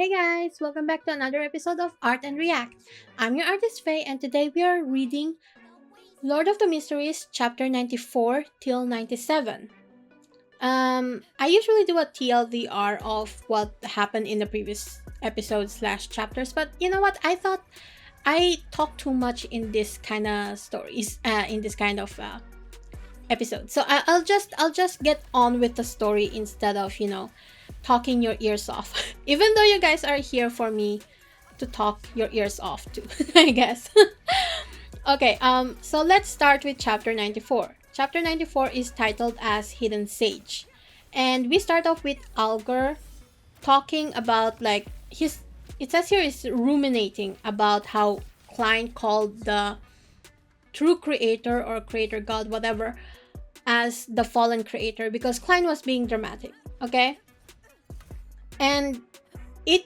Hey guys, welcome back to another episode of Art and React. I'm your artist Faye, and today we are reading Lord of the Mysteries, chapter 94 till 97. I usually do a TLDR of what happened in the previous episodes slash chapters, but you know what? I thought I talk too much in this kind of stories, in this kind of episode. So I'll just get on with the story instead of talking your ears off. Even though you guys are here for me to talk your ears off too, I guess. Okay, so let's start with chapter 94. Chapter 94 is titled as Hidden Sage. And we start off with Algar talking about it says here is ruminating about how Klein called the true creator or creator god, whatever, as the fallen creator because Klein was being dramatic, okay? And it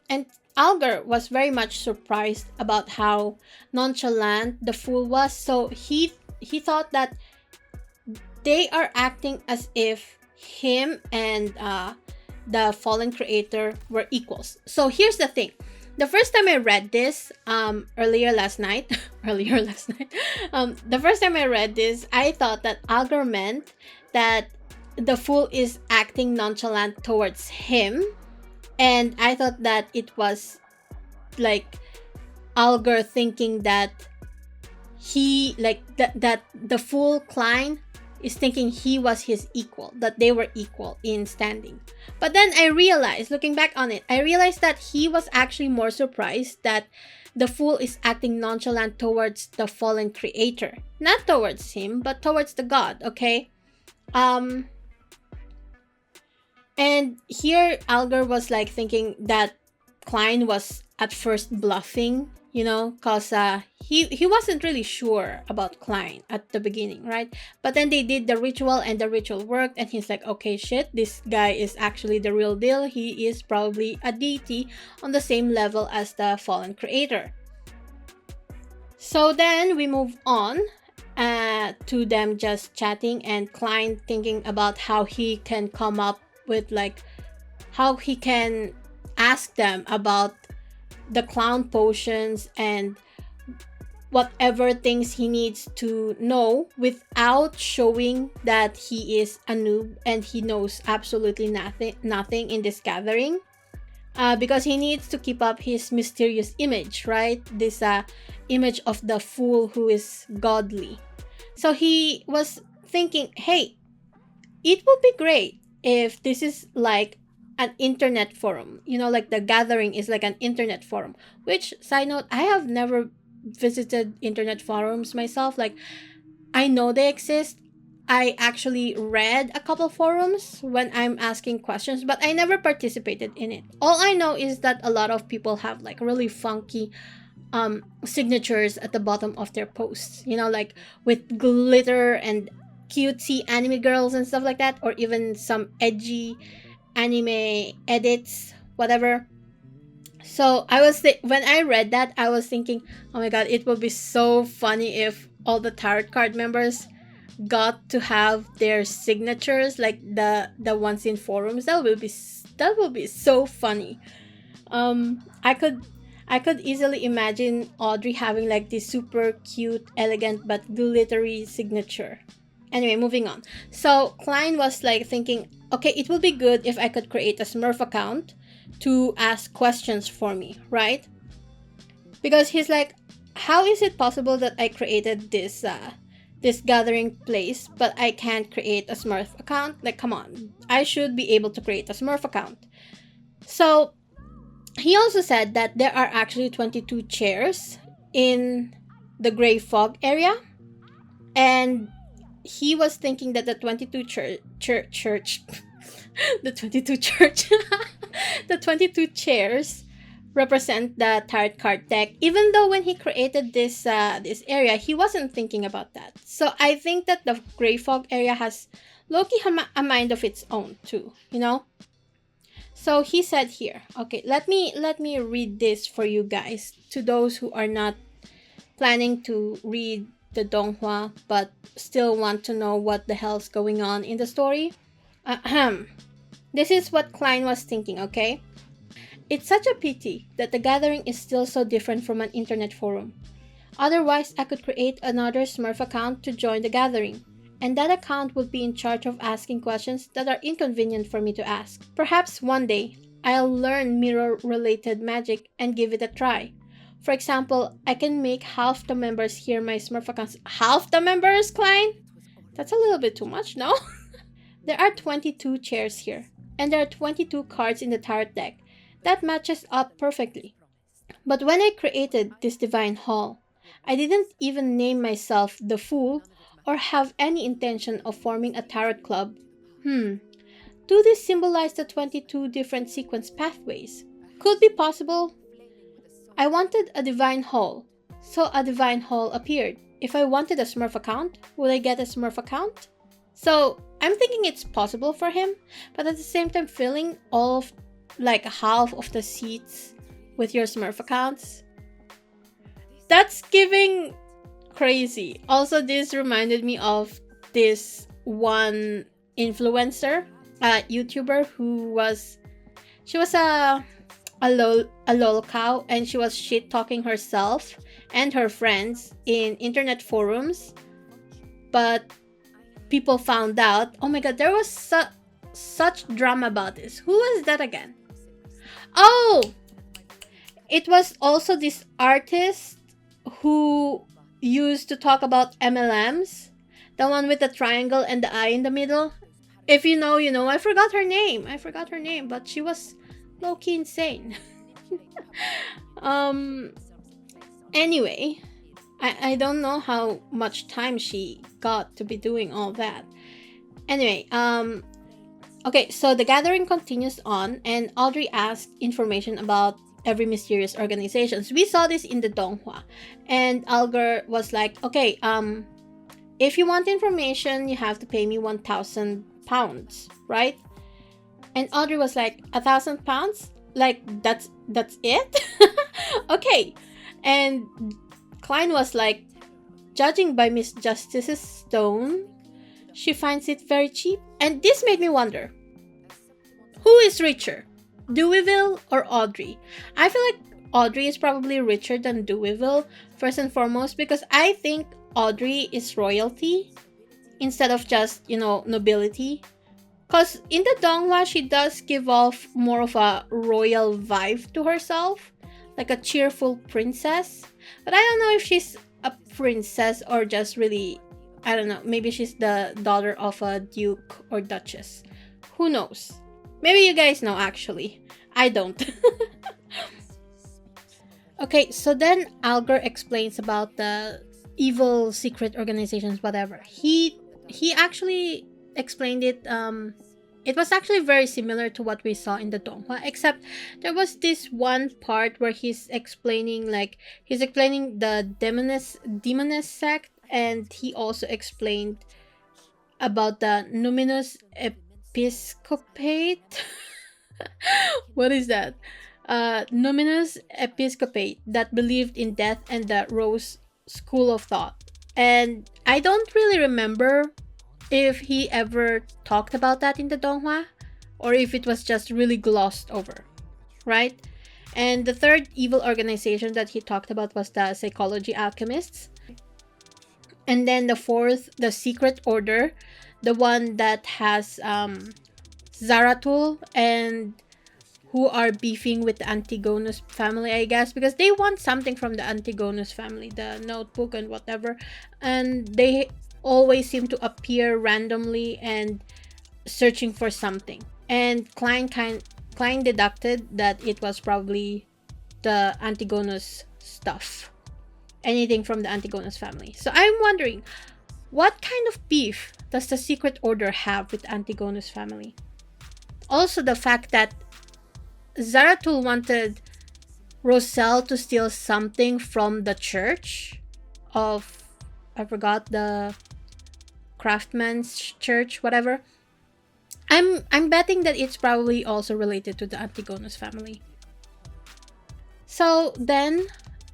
and Algar was very much surprised about how nonchalant the fool was. So he thought that they are acting as if him and the fallen creator were equals. So here's the thing. The first time I read this earlier last night, the first time I read this, I thought that Algar meant that the fool is acting nonchalant towards him, and I thought that it was like Algar thinking that that the fool Klein is thinking he was his equal, that they were equal in standing. But then I realized, looking back on it, I realized that he was actually more surprised that the fool is acting nonchalant towards the fallen creator. Not towards him, but towards the god, okay? And here Algar was like thinking that Klein was at first bluffing, because he wasn't really sure about Klein at the beginning, right? But then they did the ritual and the ritual worked, and he's like, okay, shit, this guy is actually the real deal. He is probably a deity on the same level as the fallen creator. So then we move on to them just chatting and Klein thinking about how he can come up with how he can ask them about the clown potions and whatever things he needs to know without showing that he is a noob and he knows absolutely nothing in this gathering, because he needs to keep up his mysterious image, right? This image of the fool who is godly. So he was thinking, hey, it would be great if this is like an internet forum, like the gathering is like an internet forum, which, side note, I have never visited internet forums myself. Like, I know they exist. I actually read a couple forums when I'm asking questions, but I never participated in it. All I know is that a lot of people have like really funky signatures at the bottom of their posts, like with glitter and cutesy anime girls and stuff like that, or even some edgy anime edits, whatever. So when I read that, I was thinking, oh my god, it would be so funny if all the tarot card members got to have their signatures like the ones in forums. That would be so funny. I could easily imagine Audrey having like this super cute, elegant but glittery signature. Anyway, moving on. So Klein was like thinking, okay, it would be good if I could create a Smurf account to ask questions for me, right? Because he's like, how is it possible that I created this gathering place, but I can't create a Smurf account? Like, come on, I should be able to create a Smurf account. So he also said that there are actually 22 chairs in the Grey Fog area, and he was thinking that the 22 the 22 chairs represent the tarot card deck, even though when he created this area, he wasn't thinking about that. So I think that the Grey Fog area has low-key a mind of its own too, So he said here, okay, let me read this for you guys, to those who are not planning to read the Donghua but still want to know what the hell's going on in the story. This is what Klein was thinking, okay? It's such a pity that the gathering is still so different from an internet forum. Otherwise, I could create another Smurf account to join the gathering, and that account would be in charge of asking questions that are inconvenient for me to ask. Perhaps one day, I'll learn mirror related magic and give it a try. For example, I can make half the members hear my Smurf accounts. Half the members, Klein? That's a little bit too much, no? There are 22 chairs here, and there are 22 cards in the tarot deck. That matches up perfectly. But when I created this divine hall, I didn't even name myself the Fool or have any intention of forming a tarot club. Do these symbolize the 22 different sequence pathways? Could be possible. I wanted a divine hall, so a divine hall appeared. If I wanted a Smurf account, would I get a Smurf account? So I'm thinking it's possible for him, but at the same time filling all of like half of the seats with your Smurf accounts. That's giving crazy. Also, this reminded me of this one influencer, a YouTuber she was a lol cow, and she was shit talking herself and her friends in internet forums. But people found out. Oh my god, there was such drama about this. Who was that again? Oh, it was also this artist who used to talk about MLMs, the one with the triangle and the eye in the middle. If you know, you know. I forgot her name, but she was low-key insane. Anyway, I don't know how much time she got to be doing all that. Anyway, okay, so the gathering continues on, and Audrey asked information about every mysterious organizations. We saw this in the Donghua, and Alger was like, okay, if you want information, you have to pay me 1,000 pounds, right? And Audrey was like, 1,000 pounds? Like, that's it? Okay. And Klein was like, judging by Miss Justice's tone, she finds it very cheap. And this made me wonder, who is richer, Deweyville or Audrey? I feel like Audrey is probably richer than Deweyville, first and foremost, because I think Audrey is royalty instead of just, nobility. Because in the Donghua, she does give off more of a royal vibe to herself, like a cheerful princess. But I don't know if she's a princess or just really, I don't know, maybe she's the daughter of a duke or duchess. Who knows? Maybe you guys know, actually. I don't. Okay, so then Alger explains about the evil secret organizations, whatever. He actually explained it. It was actually very similar to what we saw in the Donghua, except there was this one part where he's explaining the demoness sect, and he also explained about the numinous episcopate. What is that? Numinous episcopate that believed in death and the Rose School of Thought. And I don't really remember if he ever talked about that in the Donghua, or if it was just really glossed over, right? And the third evil organization that he talked about was the Psychology Alchemists. And then the fourth, the Secret Order, the one that has Zaratul, and who are beefing with the Antigonus family, I guess, because they want something from the Antigonus family, the notebook and whatever, and they always seem to appear randomly and searching for something. And Klein deducted that it was probably the Antigonus stuff, anything from the Antigonus family. So I'm wondering, what kind of beef does the Secret Order have with Antigonus family? Also, the fact that Zaratul wanted Roselle to steal something from the church of, I forgot, the craftsman's church, whatever. I'm betting that it's probably also related to the Antigonus family. So then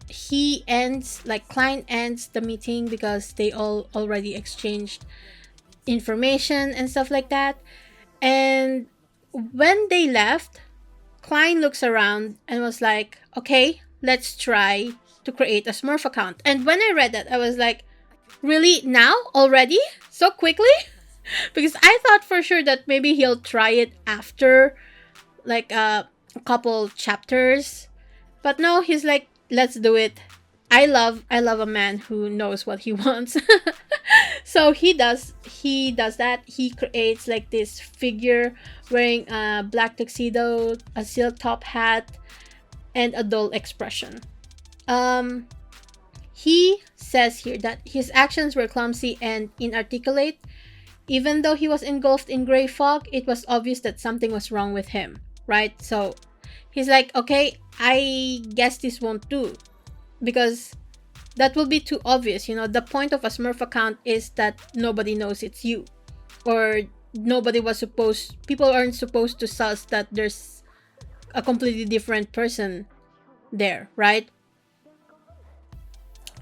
Klein ends the meeting because they all already exchanged information and stuff like that. And when they left, Klein looks around and was like, okay, let's try to create a Smurf account. And when I read that, I was like, really? Now? Already? So quickly? Because I thought for sure that maybe he'll try it after like a couple chapters. But no, he's like, let's do it. I love a man who knows what he wants. So he does that. He creates like this figure wearing a black tuxedo, a silk top hat, and a dull expression. Um he says here that his actions were clumsy and inarticulate. Even though he was engulfed in gray fog, it was obvious that something was wrong with him, right? So he's like, okay, I guess this won't do because that will be too obvious. The point of a Smurf account is that nobody knows it's you, or people aren't supposed to suss that there's a completely different person there, right?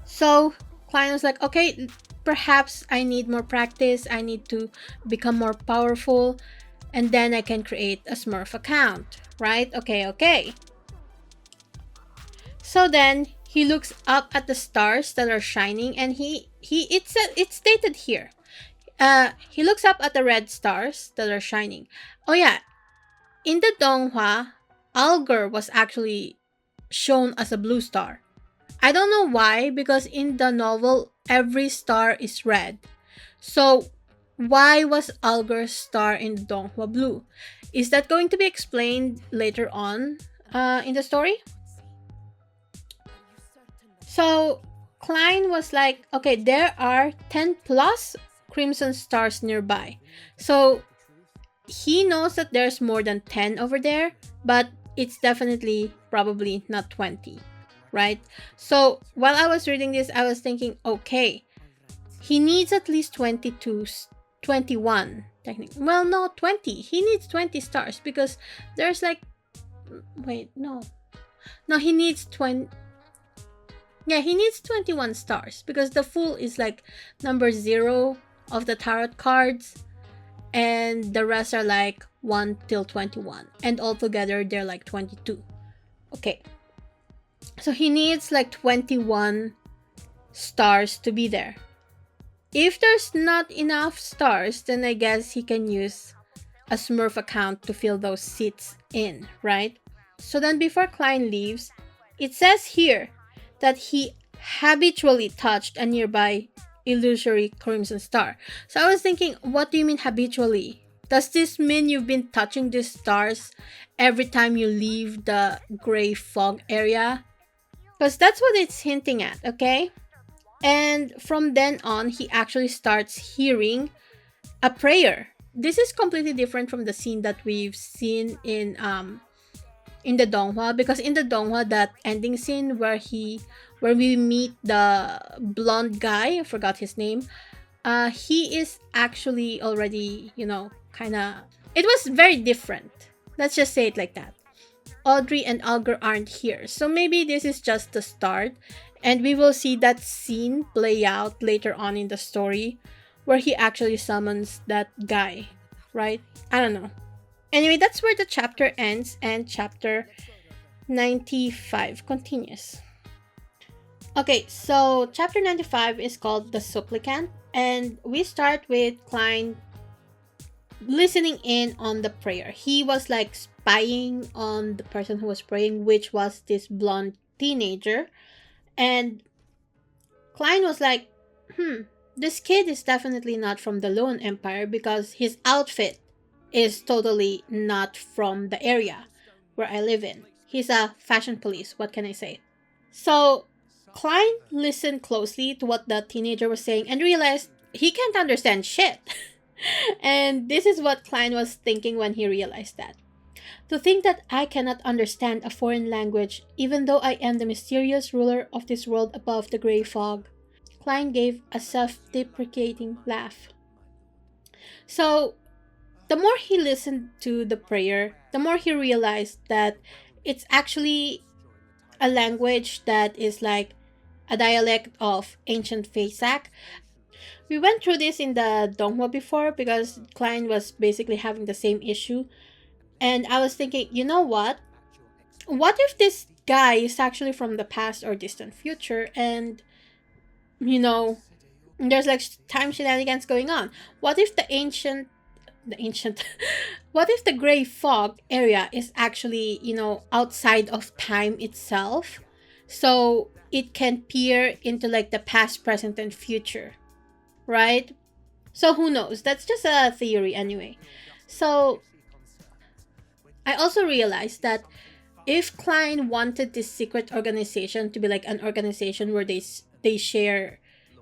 So Klein was like, okay, perhaps I need more practice. I need to become more powerful, and then I can create a Smurf account, right? Okay. So then he looks up at the stars that are shining, and it's stated here. He looks up at the red stars that are shining. Oh yeah, in the Donghua, Alger was actually shown as a blue star. I don't know why, because in the novel, every star is red. So, why was Alger's star in the Donghua blue? Is that going to be explained later on in the story? So, Klein was like, okay, there are 10 plus crimson stars nearby. So, he knows that there's more than 10 over there, but it's definitely probably not 20, right? So while I was reading this, I was thinking, okay, he needs at least 22, 21 technically. Well, no, 20. He needs 20 stars because there's like, wait, no, he needs 20. Yeah, he needs 21 stars because the Fool is like number 0 of the tarot cards, and the rest are like 1 till 21, and altogether they're like 22. Okay, so he needs like 21 stars to be there. If there's not enough stars, then I guess he can use a Smurf account to fill those seats in, right? So then before Klein leaves, it says here that he habitually touched a nearby illusory crimson star. So I was thinking, what do you mean habitually? Does this mean you've been touching these stars every time you leave the gray fog area? Because that's what it's hinting at, okay? And from then on, he actually starts hearing a prayer. This is completely different from the scene that we've seen in the Donghua, because in the Donghua, that ending scene where we meet the blonde guy, I forgot his name, he is actually already, kind of, it was very different. Let's just say it like that. Audrey and Alger aren't here, so maybe this is just the start, and we will see that scene play out later on in the story where he actually summons that guy, right? I don't know. Anyway, that's where the chapter ends, and chapter 95 continues. Okay, so chapter 95 is called The Supplicant, and we start with Klein listening in on the prayer. He was like spying on the person who was praying, which was this blonde teenager. And Klein was like, this kid is definitely not from the Lone Empire because his outfit is totally not from the area where I live in. He's a fashion police, what can I say? So Klein listened closely to what the teenager was saying and realized he can't understand shit. And this is what Klein was thinking when he realized that. To think that I cannot understand a foreign language, even though I am the mysterious ruler of this world above the gray fog. Klein gave a self-deprecating laugh. So, the more he listened to the prayer, the more he realized that it's actually a language that is like a dialect of ancient Faisak. We went through this in the Donghua before because Klein was basically having the same issue. And I was thinking, you know what? what if this guy is actually from the past or distant future, and you know, there's like time shenanigans going on? What if the ancient what if the gray fog area is actually, outside of time itself, so it can peer into like the past, present, and future, right? So who knows? That's just a theory anyway. So I also realized that if Klein wanted this secret organization to be like an organization where they share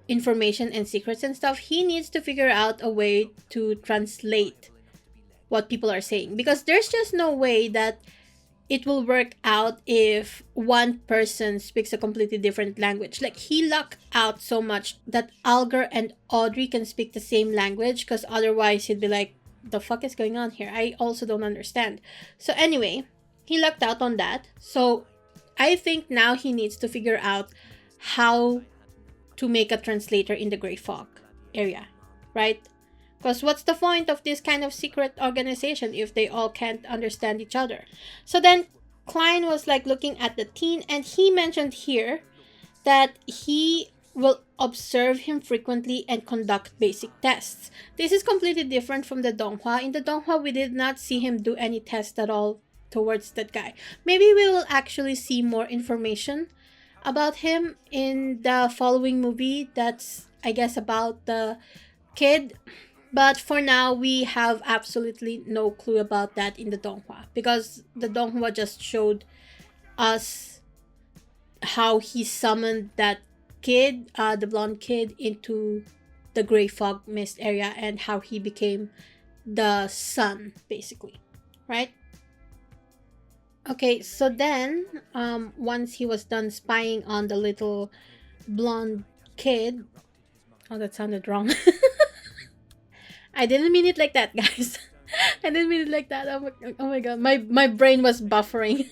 information and secrets and stuff, he needs to figure out a way to translate what people are saying, because there's just no way that it will work out if one person speaks a completely different language. Like, he lucked out so much that Algar and Audrey can speak the same language, because otherwise he'd be like, the fuck is going on here? I also don't understand. So anyway, he lucked out on that. So I think now he needs to figure out how to make a translator in the gray fog area, right? Because what's the point of this kind of secret organization if they all can't understand each other? So then Klein was like looking at the teen, and he mentioned here that he will observe him frequently and conduct basic tests. This is completely different from the donghua. In the donghua, we did not see him do any tests at all towards that guy. Maybe we will actually see more information about him in the following movie that's, I guess, about the kid. But for now, we have absolutely no clue about that in the donghua, because the donghua just showed us how he summoned that kid, the blonde kid, into the gray fog mist area, and how he became the sun, basically, right? Okay, so then, once he was done spying on the little blonde kid, oh, that sounded wrong. I didn't mean it like that, guys. I didn't mean it like that. Oh my god, my brain was buffering,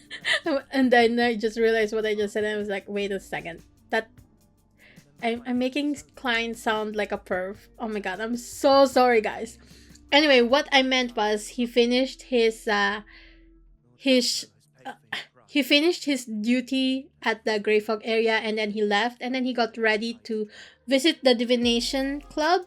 and then I just realized what I just said, and I was like, wait a second, that I'm making Klein sound like a perv. Oh my god, I'm so sorry, guys. Anyway, what I meant was he finished his he finished his duty at the Grey Fog area, and then he left, and then he got ready to visit the divination club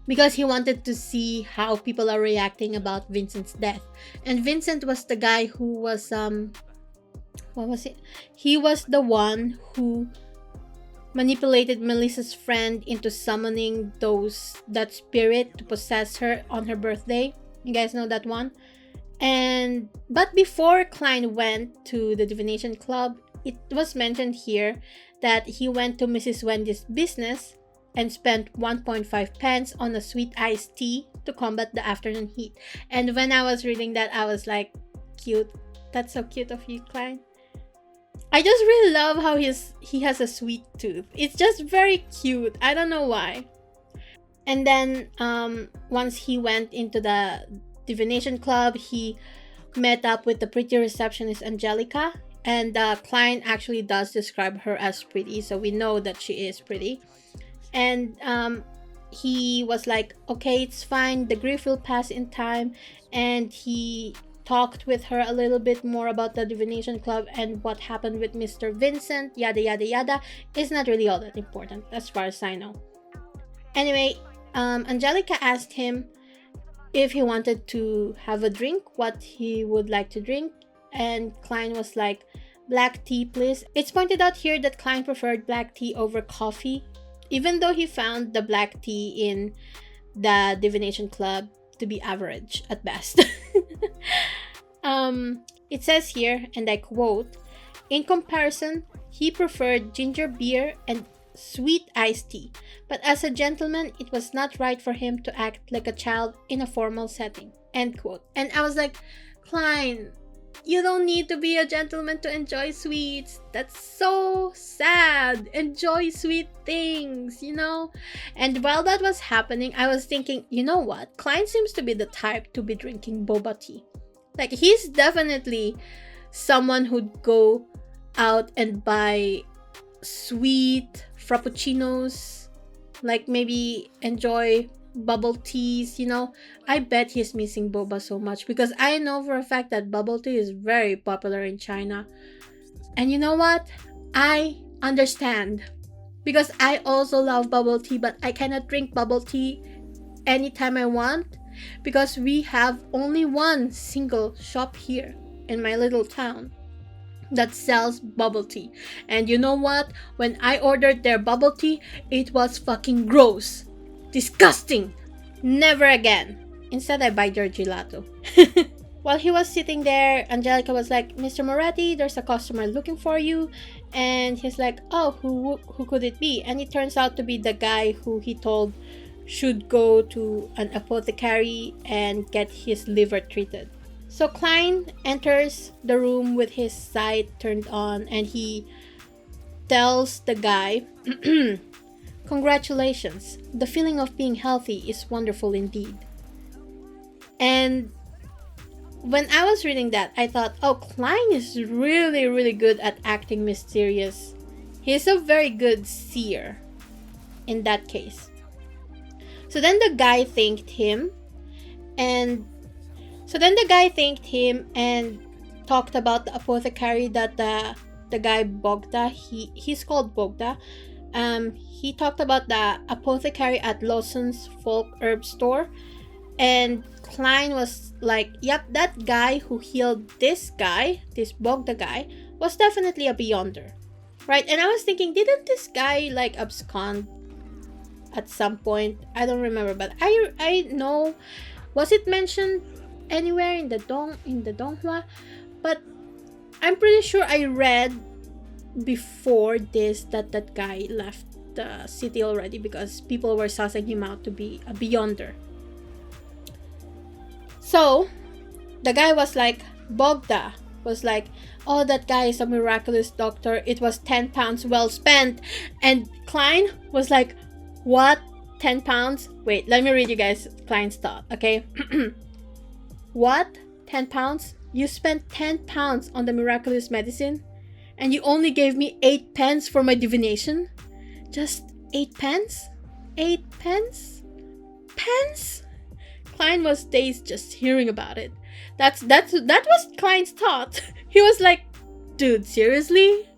because he wanted to see how people are reacting about Vincent's death. And Vincent was the guy who was what was it? He was the one who manipulated Melissa's friend into summoning that spirit to possess her on her birthday. You guys know that one? But before Klein went to the divination club, it was mentioned here that he went to Mrs. Wendy's business and spent 1.5 pence on a sweet iced tea to combat the afternoon heat. And when I was reading that, I was like, cute. That's so cute of you, Klein. I just really love how he has a sweet tooth. It's just very cute. I don't know why. And then once he went into the divination club, he met up with the pretty receptionist Angelica, and Klein actually does describe her as pretty, so we know that she is pretty. And he was like, okay, it's fine, the grief will pass in time. And he talked with her a little bit more about the divination club and what happened with Mr. Vincent, yada yada yada. Is not really all that important as far as I know. Anyway, Angelica asked him if he wanted to have a drink, what he would like to drink, and Klein was like, black tea please. It's pointed out here that Klein preferred black tea over coffee, even though he found the black tea in the divination club to be average at best. It says here, and I quote, in comparison, he preferred ginger beer and sweet iced tea, but as a gentleman, it was not right for him to act like a child in a formal setting, end quote. And I was like, Klein, you don't need to be a gentleman to enjoy sweets. That's so sad. Enjoy sweet things, you know? And while that was happening, I was thinking, you know what? Klein seems to be the type to be drinking boba tea. Like, he's definitely someone who'd go out and buy sweet frappuccinos, like maybe enjoy bubble teas, I bet he's missing boba so much because I know for a fact that bubble tea is very popular in China. And you know what? I understand because I also love bubble tea, but I cannot drink bubble tea anytime I want because we have only one single shop here in my little town that sells bubble tea. And you know what? When I ordered their bubble tea, it was fucking gross. Disgusting. Never again. Instead, I buy their gelato. While he was sitting there, Angelica was like, Mr. Moretti, there's a customer looking for you. And he's like, oh, who could it be? And it turns out to be the guy who he told should go to an apothecary and get his liver treated. So Klein enters the room with his sight turned on and he tells the guy, congratulations, the feeling of being healthy is wonderful indeed. And when I was reading that, I thought, oh, Klein is really, really good at acting mysterious. He's a very good seer in that case. So then the guy thanked him and talked about the apothecary that the guy Bogda, he's called Bogda. He talked about the apothecary at Lawson's folk herb store. And Klein was like, yep, that guy who healed this guy, this Bogda guy, was definitely a beyonder. Right? And I was thinking, didn't this guy like abscond at some point? I don't remember, but I know, was it mentioned anywhere in the Donghua? But I'm pretty sure I read before this that guy left the city already because people were sussing him out to be a beyonder. So the guy was like, Bogda was like, oh, that guy is a miraculous doctor. It was 10 pounds well spent. And Klein was like, what? 10 pounds? Wait, let me read you guys Klein's thought, okay? What? 10 pounds? You spent 10 pounds on the miraculous medicine? And you only gave me 8 pence for my divination? Just 8 pence? 8 pence? Pence? Klein was dazed just hearing about it. That was Klein's thought. He was like, dude, seriously?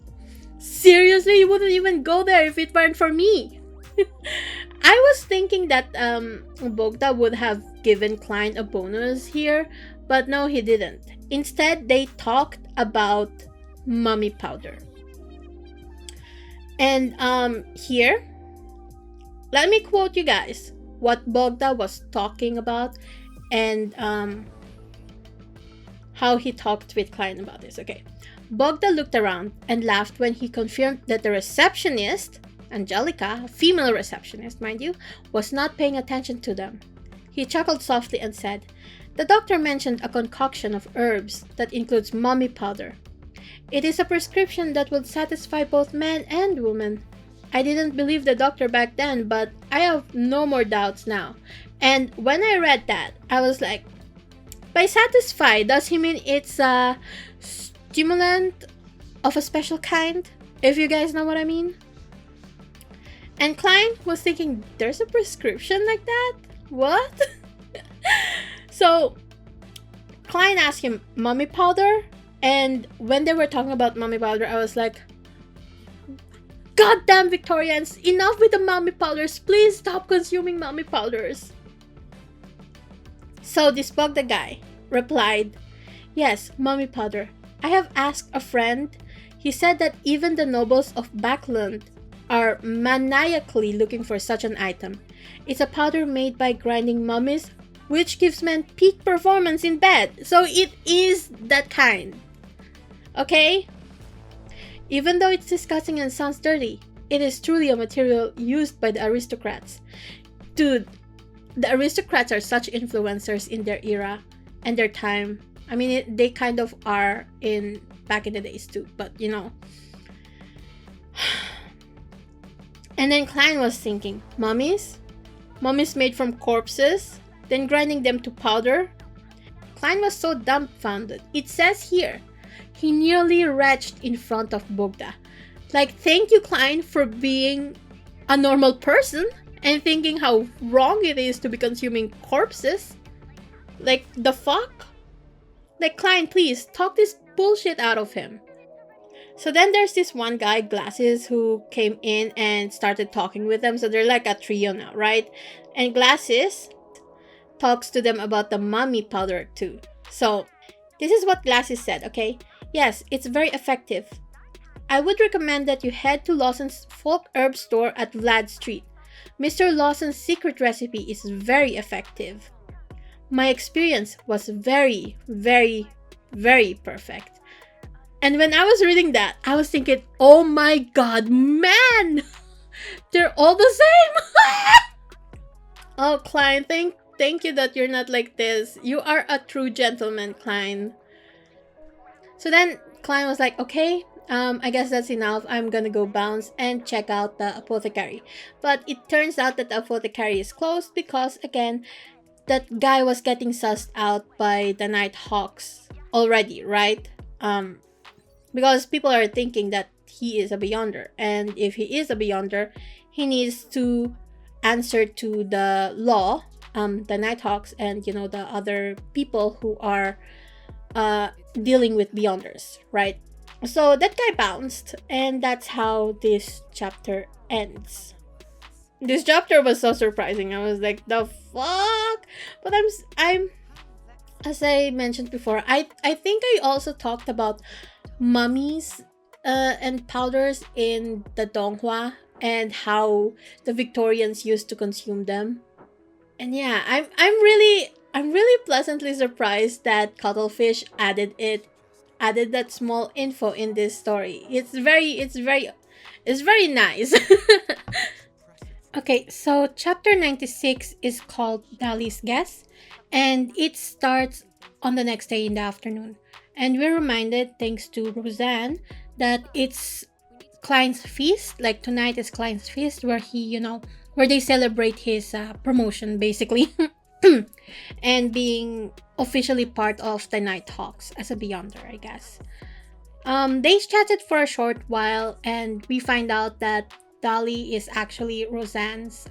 Seriously? You wouldn't even go there if it weren't for me. I was thinking that Bogda would have given Klein a bonus here, but no, he didn't. Instead, they talked about mummy powder. And here, let me quote you guys what Bogda was talking about and how he talked with Klein about this. Okay. Bogda looked around and laughed when he confirmed that the receptionist, Angelica, a female receptionist, mind you, was not paying attention to them. He chuckled softly and said, the doctor mentioned a concoction of herbs that includes mummy powder. It is a prescription that would satisfy both man and woman. I didn't believe the doctor back then, but I have no more doubts now. And when I read that, I was like, by satisfy, does he mean it's a stimulant of a special kind? If you guys know what I mean? And Klein was thinking, there's a prescription like that? What? So, Klein asked him, mummy powder? And when they were talking about mummy powder, I was like, goddamn Victorians, enough with the mummy powders. Please stop consuming mummy powders. So this Bogda guy replied, yes, mummy powder. I have asked a friend. He said that even the nobles of Backland are maniacally looking for such an item. It's a powder made by grinding mummies, which gives men peak performance in bed. So it is that kind. Okay? Even though it's disgusting and sounds dirty, it is truly a material used by the aristocrats. Dude, the aristocrats are such influencers in their era and their time. I mean, they kind of are back in the days too, but you know. And then Klein was thinking, mummies? Mummies made from corpses? Then grinding them to powder? Klein was so dumbfounded. It says here, he nearly retched in front of Bogda. Like, thank you, Klein, for being a normal person and thinking how wrong it is to be consuming corpses. Like, the fuck? Like, Klein, please, talk this bullshit out of him. So then there's this one guy, Glasses, who came in and started talking with them. So they're like a trio now, right? And Glasses talks to them about the mummy powder too. So this is what Glasses said, okay? Yes, it's very effective. I would recommend that you head to Lawson's folk herb store at Vlad Street. Mr. Lawson's secret recipe is very effective. My experience was very, very, very perfect. And when I was reading that, I was thinking, oh my god, man! They're all the same! Oh, Klein, thank you that you're not like this. You are a true gentleman, Klein. So then Klein was like, okay, I guess that's enough. I'm gonna go bounce and check out the apothecary. But it turns out that the apothecary is closed because, again, that guy was getting sussed out by the Nighthawks already, right? Because people are thinking that he is a Beyonder. And if he is a Beyonder, he needs to answer to the law, the Nighthawks, and, you know, the other people who are dealing with Beyonders, right? So that guy bounced, and that's how this chapter ends. This chapter was so surprising. I was like, the fuck? But I'm as I mentioned before, I think I also talked about mummies and powders in the Donghua and how the Victorians used to consume them. And yeah, I'm really pleasantly surprised that Cuttlefish added that small info in this story. It's very nice. Okay, so chapter 96 is called Dali's Guess, and it starts on the next day in the afternoon. And we're reminded, thanks to Roseanne, that it's Klein's feast. Like, tonight is Klein's feast, where where they celebrate his promotion, basically, and being officially part of the Nighthawks as a Beyonder, I guess. They chatted for a short while, and we find out that Dali is actually Roseanne's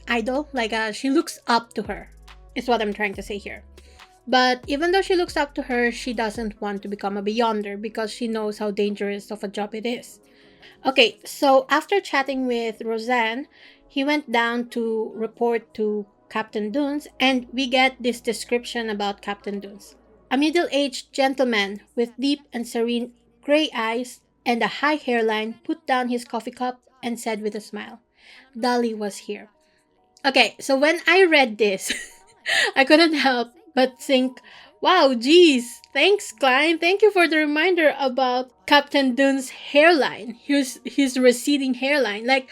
idol. Like, she looks up to her, is what I'm trying to say here. But even though she looks up to her, she doesn't want to become a Beyonder because she knows how dangerous of a job it is. Okay, so after chatting with Roseanne, he went down to report to Captain Dunes, and we get this description about Captain Dunes. A middle-aged gentleman with deep and serene gray eyes and a high hairline put down his coffee cup and said with a smile, Dali was here. Okay, so when I read this, I couldn't help but think, wow, geez, thanks, Klein. Thank you for the reminder about Captain Dune's hairline, his receding hairline. Like,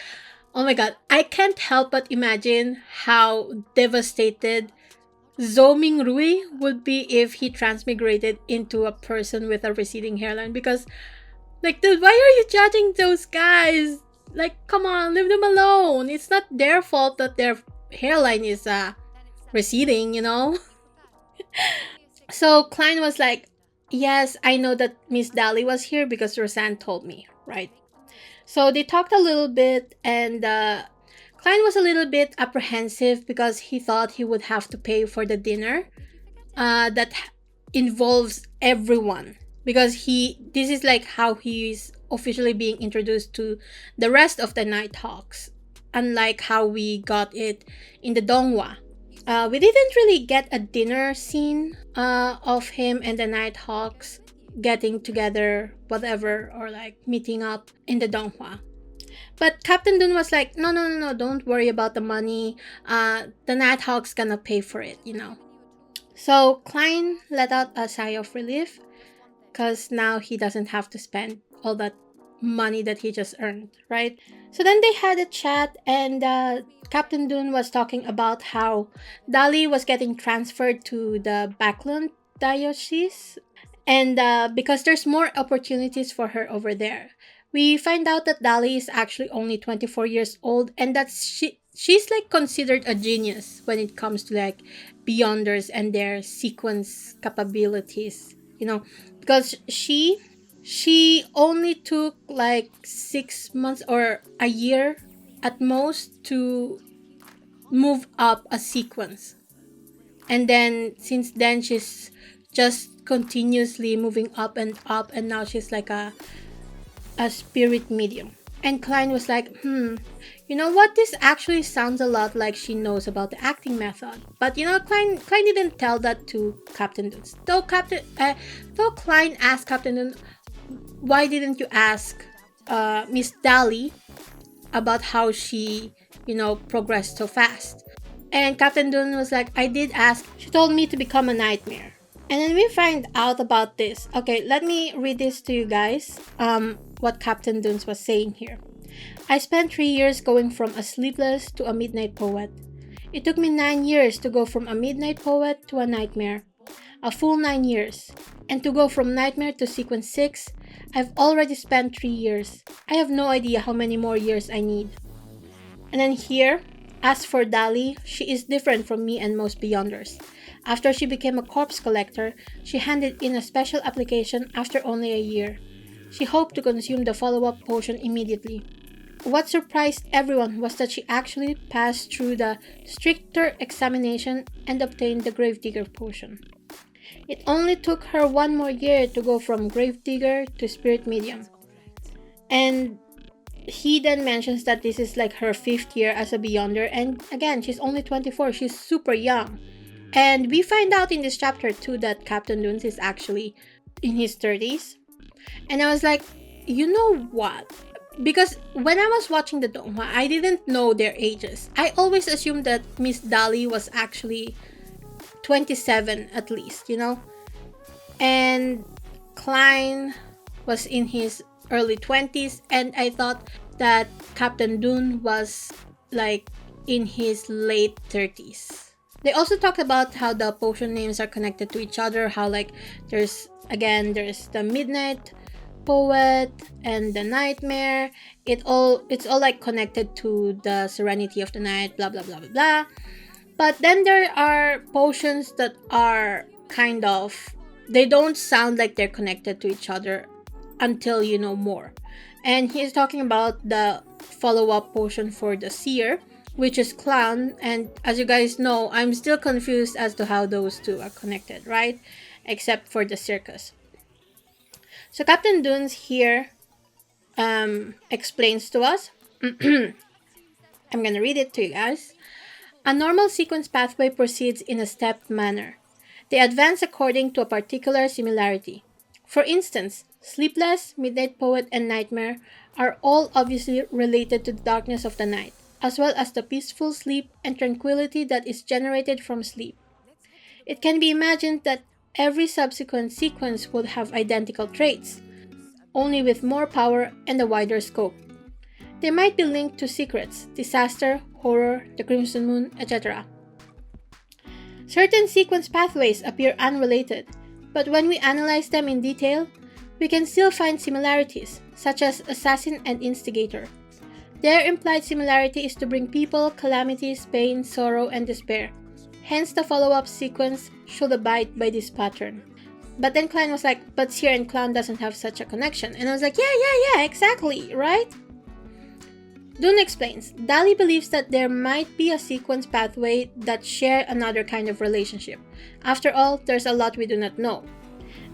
oh my god, I can't help but imagine how devastated Zhou Mingrui would be if he transmigrated into a person with a receding hairline. Because, like, dude, why are you judging those guys? Like, come on, leave them alone. It's not their fault that their hairline is receding, you know? So Klein was like, yes, I know that Miss Dali was here because Roseanne told me, right? So they talked a little bit, and Klein was a little bit apprehensive because he thought he would have to pay for the dinner that involves everyone. Because this is like how he's officially being introduced to the rest of the Nighthawks, unlike how we got it in the Donghua. We didn't really get a dinner scene of him and the Nighthawks getting together, whatever, or like meeting up in the Donghua. But Captain Dune was like, no, don't worry about the money. The Nighthawks gonna pay for it, you know. So Klein let out a sigh of relief because now he doesn't have to spend all that money that he just earned, right? So then they had a chat, and Captain Dune was talking about how Dali was getting transferred to the Backlund Diocese, and because there's more opportunities for her over there. We find out that Dali is actually only 24 years old, and that she's like considered a genius when it comes to like Beyonders and their sequence capabilities, you know, because she only took like 6 months or a year at most to move up a sequence. And then since then she's just continuously moving up, and now she's like a spirit medium. And Klein was like, you know what? This actually sounds a lot like she knows about the acting method. But you know, Klein didn't tell that to Captain Dunes. Though Klein asked Captain Dunes, why didn't you ask Miss Dali about how she, progressed so fast? And Captain Dune was like, I did ask. She told me to become a nightmare. And then we find out about this. Okay, let me read this to you guys. What Captain Dunes was saying here. I spent 3 years going from a sleepless to a midnight poet. It took me 9 years to go from a midnight poet to a nightmare. A full 9 years. And to go from nightmare to sequence 6, I've already spent 3 years. I have no idea how many more years I need. And then here, as for Dali, she is different from me and most Beyonders. After she became a corpse collector, she handed in a special application after only a year. She hoped to consume the follow-up potion immediately. What surprised everyone was that she actually passed through the stricter examination and obtained the Gravedigger potion. It only took her 1 more year to go from Gravedigger to Spirit Medium. And he then mentions that this is like her 5th year as a Beyonder, and again, she's only 24, she's super young. And we find out in this chapter too that Captain Dunes is actually in his 30s. And I was like, you know what? Because when I was watching the Donghua, I didn't know their ages. I always assumed that Miss Dali was actually 27 at least, And Klein was in his early 20s, and I thought that Captain Dune was like in his late 30s. They also talked about how the potion names are connected to each other, how like there's the Midnight Poet and the Nightmare. It's all like connected to the Serenity of the Night, blah blah blah blah blah. But then there are potions that are kind of, they don't sound like they're connected to each other until you know more. And he's talking about the follow-up potion for the Seer, which is Clown. And as you guys know, I'm still confused as to how those two are connected, right? Except for the Circus. So Captain Dunes here explains to us. I'm gonna read it to you guys. A normal sequence pathway proceeds in a stepped manner. They advance according to a particular similarity. For instance, Sleepless, Midnight Poet, and Nightmare are all obviously related to the darkness of the night, as well as the peaceful sleep and tranquility that is generated from sleep. It can be imagined that every subsequent sequence would have identical traits, only with more power and a wider scope. They might be linked to secrets, disaster, horror, the Crimson Moon, etc. Certain sequence pathways appear unrelated, but when we analyze them in detail, we can still find similarities, such as Assassin and Instigator. Their implied similarity is to bring people, calamities, pain, sorrow, and despair. Hence, the follow-up sequence should abide by this pattern. But then Klein was like, but Seer and Clown doesn't have such a connection. And I was like, yeah, exactly, right? Dune explains, Dali believes that there might be a sequence pathway that share another kind of relationship. After all, there's a lot we do not know.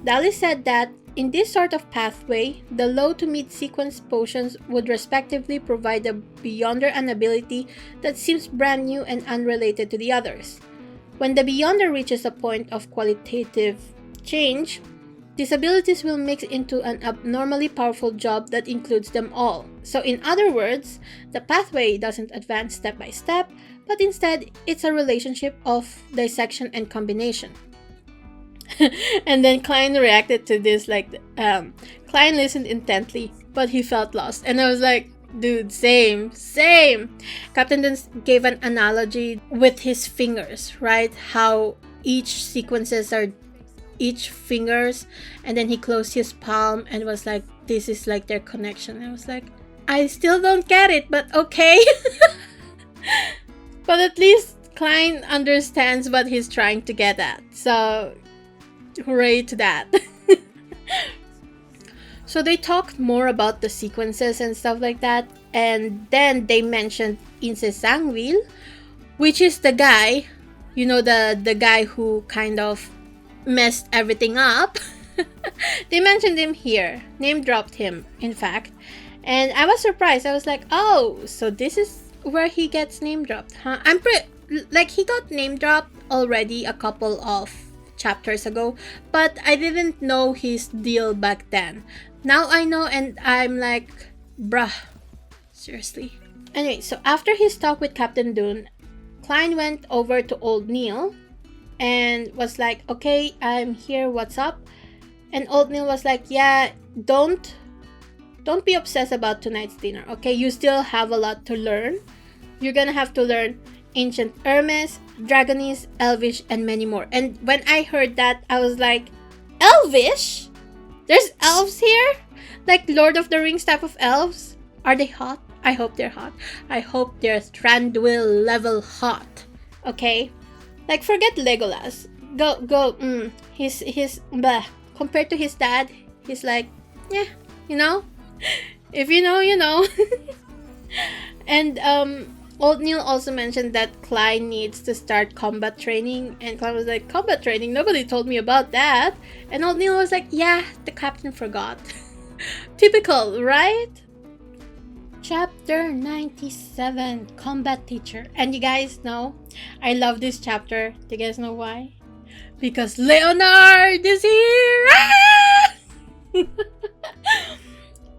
Dali said that in this sort of pathway, the low to mid sequence potions would respectively provide the Beyonder an ability that seems brand new and unrelated to the others. When the Beyonder reaches a point of qualitative change, these abilities will mix into an abnormally powerful job that includes them all. So in other words, the pathway doesn't advance step by step, but instead it's a relationship of dissection and combination. And then Klein reacted to this like, Klein listened intently, but he felt lost. And I was like, dude, same. Captain Dunes gave an analogy with his fingers, right? How each sequences are each fingers, and then he closed his palm and was like, this is like their connection. I was like, I still don't get it, but okay. But at least Klein understands what he's trying to get at, so hooray to that. So they talked more about the sequences and stuff like that, and then they mentioned Ince Sangville, which is the guy, the guy who kind of messed everything up. They mentioned him here, name dropped him, in fact. And I was surprised. I was like, oh, so this is where he gets name dropped, huh? Like, he got name dropped already a couple of chapters ago, but I didn't know his deal back then. Now I know, and I'm like, bruh, seriously. Anyway, so after his talk with Captain Dune, Klein went over to old Neil and was like, okay, I'm here, what's up? And old Neil was like, yeah, don't be obsessed about tonight's dinner, okay? You still have a lot to learn. You're gonna have to learn Ancient Hermes, Dragonese, Elvish, and many more. And when I heard that, I was like, Elvish? There's elves here? Like Lord of the Rings type of elves? Are they hot? I hope they're hot. I hope they're Thranduil level hot. Okay? Like, forget Legolas. He's bleh. Compared to his dad, he's like, yeah, you know? If you know, you know. And old Neil also mentioned that Klein needs to start combat training, and Klein was like, combat training? Nobody told me about that. And old Neil was like, yeah, the captain forgot. Typical, right? Chapter 97, Combat Teacher. And you guys know, I love this chapter. Do you guys know why? Because Leonard is here!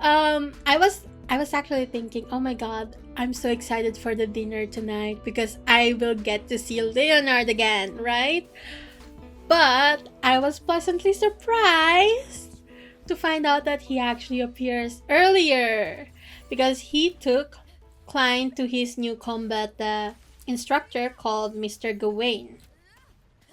I was actually thinking, oh my god, I'm so excited for the dinner tonight because I will get to see Leonard again, right? But I was pleasantly surprised to find out that he actually appears earlier because he took Klein to his new combat instructor called Mr. Gawain.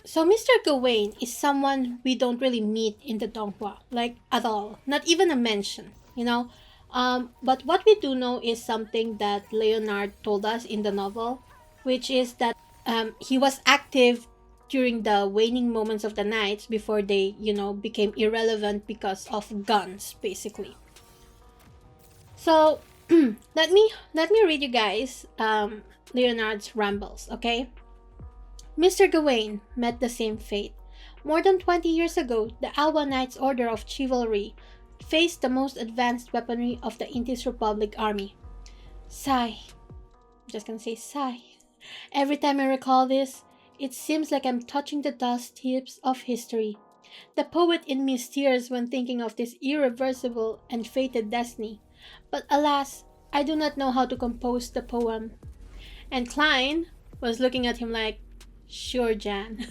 So Mr. Gawain is someone we don't really meet in the Donghua, like at all, not even a mention, you know. But what we do know is something that Leonard told us in the novel, which is that he was active during the waning moments of the knights before they, became irrelevant because of guns, basically. So let me read you guys Leonard's rambles, okay? Mr. Gawain met the same fate. More than 20 years ago, the Alba Knights Order of Chivalry faced the most advanced weaponry of the Intis Republic army. Sigh. I'm just gonna say sigh. Every time I recall this, it seems like I'm touching the dust heaps of history. The poet in me steers when thinking of this irreversible and fated destiny. But alas, I do not know how to compose the poem. And Klein was looking at him like, sure, Jan.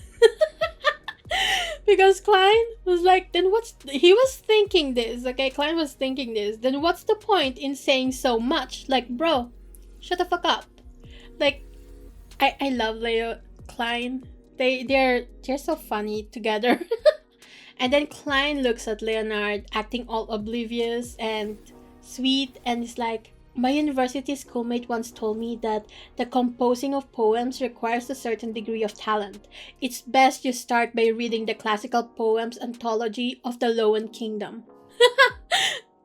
Because Klein was like, he was thinking this, okay? Klein was thinking this. Then what's the point in saying so much? Like, bro, shut the fuck up. Like, I love Leo, Klein. They're so funny together. And then Klein looks at Leonard acting all oblivious and sweet and is like, my university schoolmate once told me that the composing of poems requires a certain degree of talent. It's best you start by reading the classical poems anthology of the Lowen Kingdom.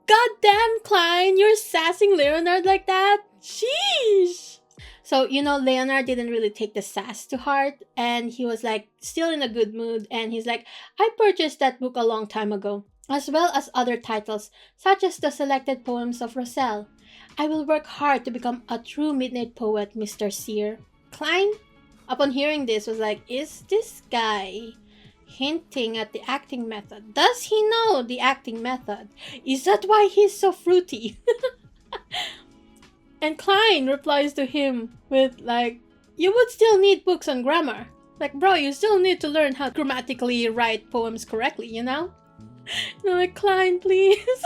God damn, Klein, you're sassing Leonard like that? Sheesh! So, Leonard didn't really take the sass to heart, and he was like, still in a good mood, and he's like, I purchased that book a long time ago, as well as other titles, such as the selected poems of Roselle. I will work hard to become a true midnight poet, Mr. Seer. Klein, upon hearing this, was like, is this guy hinting at the acting method? Does he know the acting method? Is that why he's so fruity? And Klein replies to him with like, you would still need books on grammar. Like, bro, you still need to learn how to grammatically write poems correctly, like, Klein, please.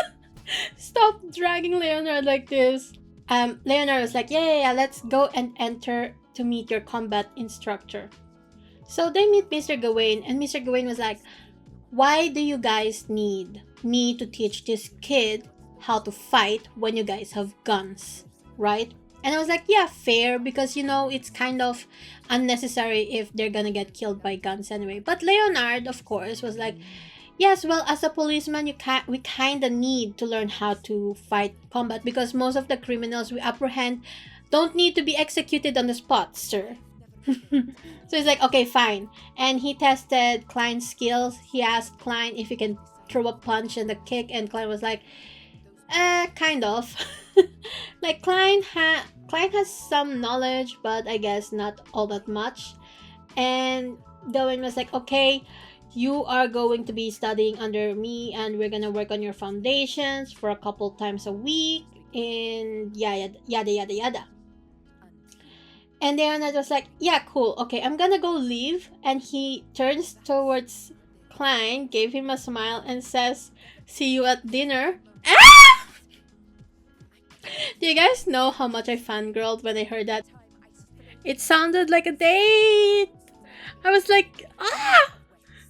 Stop dragging Leonard like this. Leonard was like, yeah, let's go and enter to meet your combat instructor. So they meet Mr. Gawain, and Mr. Gawain was like, why do you guys need me to teach this kid how to fight when you guys have guns, right? And I was like, yeah, fair, because, it's kind of unnecessary if they're gonna get killed by guns anyway. But Leonard, of course, was like, yes, well, as a policeman, we kind of need to learn how to fight combat because most of the criminals we apprehend don't need to be executed on the spot, sir. So he's like, okay, fine. And he tested Klein's skills. He asked Klein if he can throw a punch and a kick, and Klein was like, kind of. Like Klein has some knowledge, but I guess not all that much. And Gawain was like, okay, you are going to be studying under me, and we're gonna work on your foundations for a couple times a week, and yada yada yada yada. And Leonard was like, yeah, cool, okay, I'm gonna go leave. And he turns towards Klein, gave him a smile, and says, see you at dinner. Ah! Do you guys know how much I fangirled when I heard that? It sounded like a date. I was like, ah!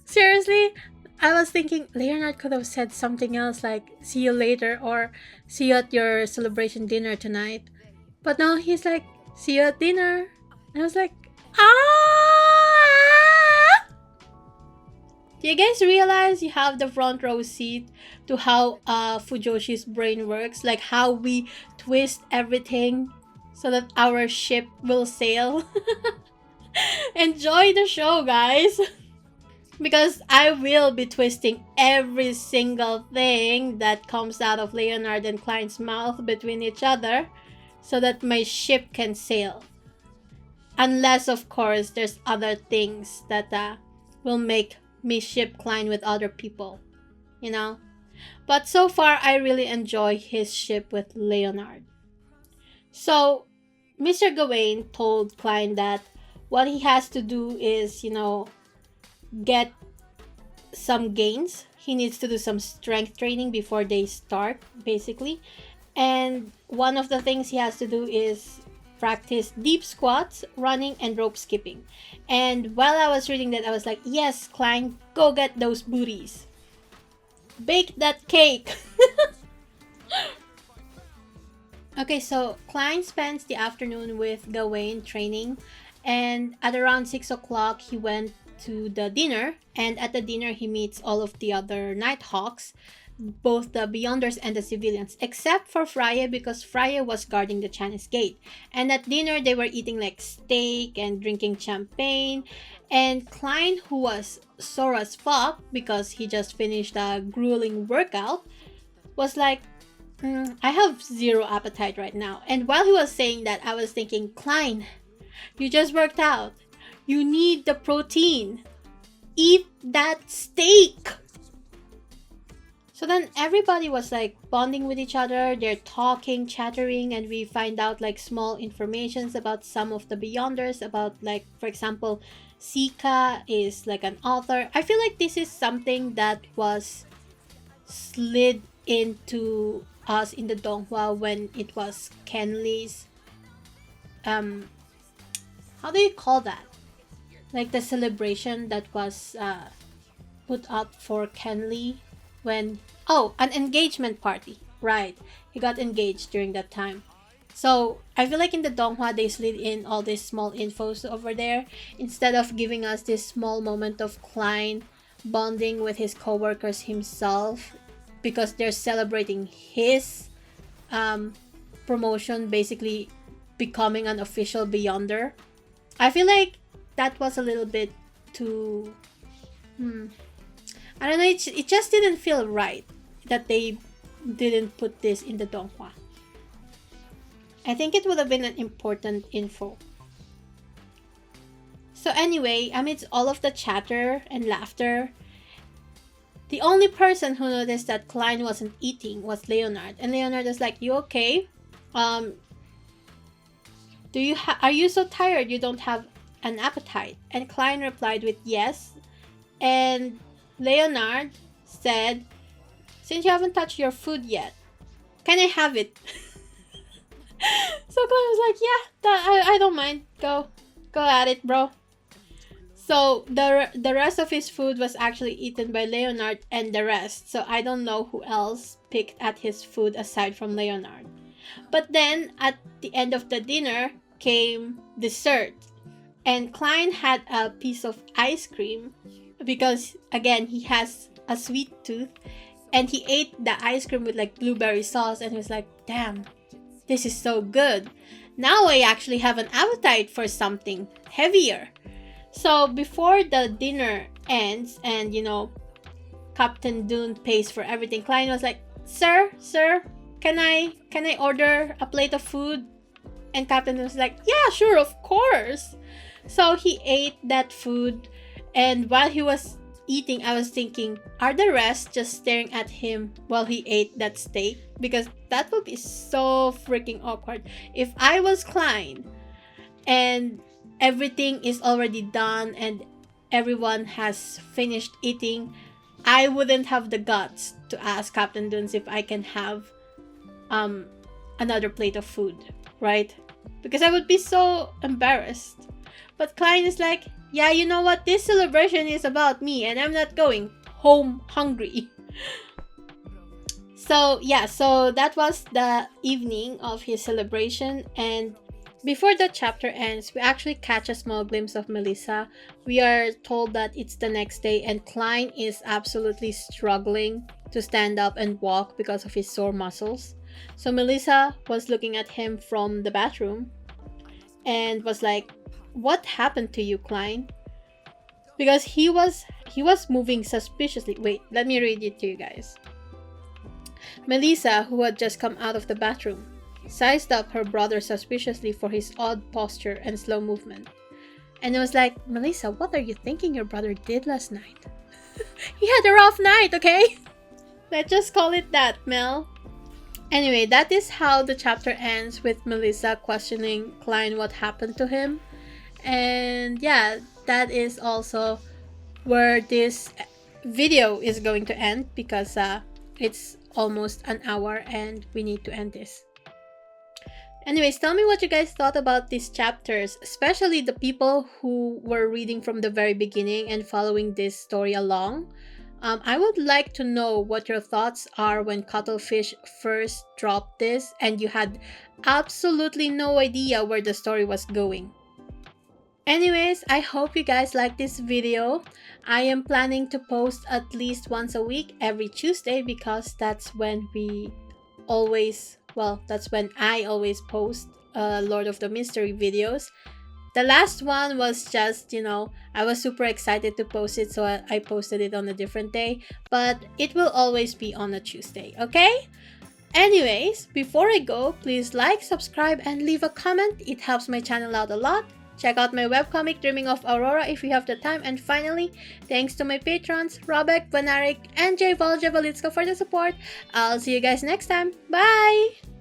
Seriously? I was thinking Leonard could have said something else like, see you later, or see you at your celebration dinner tonight. But no, he's like, see you at dinner. And I was like, ah! Do you guys realize you have the front row seat to how Fujoshi's brain works? Like how we twist everything so that our ship will sail? Enjoy the show, guys! Because I will be twisting every single thing that comes out of Leonard and Klein's mouth between each other so that my ship can sail. Unless, of course, there's other things that will make me ship Klein with other people, you know? But so far, I really enjoy his ship with Leonard. So, Mr. Gawain told Klein that what he has to do is, get some gains. He needs to do some strength training before they start, basically. And one of the things he has to do is practice deep squats, running, and rope skipping. And while I was reading that, I was like, yes, Klein, go get those booties. Bake that cake. Okay, so Klein spends the afternoon with Gawain training, and at around 6 o'clock, he went to the dinner, and at the dinner, he meets all of the other Nighthawks, both the Beyonders and the civilians, except for Freya, because Freya was guarding the Chinese gate. And at dinner, they were eating like steak and drinking champagne, and Klein, who was sore as fuck because he just finished a grueling workout, was like, I have zero appetite right now. And while he was saying that, I was thinking, Klein, you just worked out. You need the protein. Eat that steak. So then everybody was like bonding with each other. They're talking, chattering, and we find out like small informations about some of the Beyonders. About, like, for example, Sika is like an author. I feel like this is something that was slid into us in the Donghua when it was Kenley's how do you call that? Like the celebration that was put up for Kenley when an engagement party, right? He got engaged during that time. So I feel like in the Donghua they slid in all these small infos over there instead of giving us this small moment of Klein bonding with his coworkers himself, because they're celebrating his promotion, basically becoming an official Beyonder. I feel like that was a little bit too I don't know, it just didn't feel right that they didn't put this in the Donghua. I think it would have been an important info. So anyway, amidst all of the chatter and laughter, the only person who noticed that Klein wasn't eating was Leonard. And Leonard was like, you okay? Are you so tired you don't have an appetite? And Klein replied with yes. And Leonard said, since you haven't touched your food yet, can I have it? So Klein was like, yeah, I don't mind. Go at it, bro. So the rest of his food was actually eaten by Leonard and the rest. So I don't know who else picked at his food aside from Leonard. But then at the end of the dinner came dessert. And Klein had a piece of ice cream because, again, he has a sweet tooth. And he ate the ice cream with like blueberry sauce and he was like, damn, this is so good. Now I actually have an appetite for something heavier. So before the dinner ends and, Captain Dune pays for everything, Klein was like, Sir, can I order a plate of food? And Captain was like, yeah, sure, of course. So he ate that food, and while he was eating, I was thinking, are the rest just staring at him while he ate that steak? Because that would be so freaking awkward. If I was Klein and everything is already done and everyone has finished eating, I wouldn't have the guts to ask Captain Dunes if I can have another plate of food, right? Because I would be so embarrassed. But Klein is like, yeah, you know what? This celebration is about me and I'm not going home hungry. So that was the evening of his celebration, and before the chapter ends, we actually catch a small glimpse of Melissa. We are told that it's the next day and Klein is absolutely struggling to stand up and walk because of his sore muscles. So Melissa was looking at him from the bathroom and was like, what happened to you, Klein? Because he was moving suspiciously. Wait, let me read it to you guys. Melissa, who had just come out of the bathroom, sized up her brother suspiciously for his odd posture and slow movement. And it was like, Melissa, what are you thinking your brother did last night? He had a rough night, okay? Let's just call it that, Mel. Anyway, that is how the chapter ends, with Melissa questioning Klein what happened to him. And yeah, that is also where this video is going to end, because it's almost an hour and we need to end this. Anyways, tell me what you guys thought about these chapters, especially the people who were reading from the very beginning and following this story along. I would like to know what your thoughts are when Cuttlefish first dropped this and you had absolutely no idea where the story was going. Anyways, I hope you guys like this video. I am planning to post at least once a week, every Tuesday, because that's when I always post Lord of the Mystery videos. The last one was just, I was super excited to post it, so I posted it on a different day, but it will always be on a Tuesday, okay? Anyways, before I go, please like, subscribe, and leave a comment. It helps my channel out a lot. Check out my webcomic, Dreaming of Aurora, if you have the time. And finally, thanks to my patrons, Robek, Vanarik, and J. Voljevolitska for the support. I'll see you guys next time. Bye!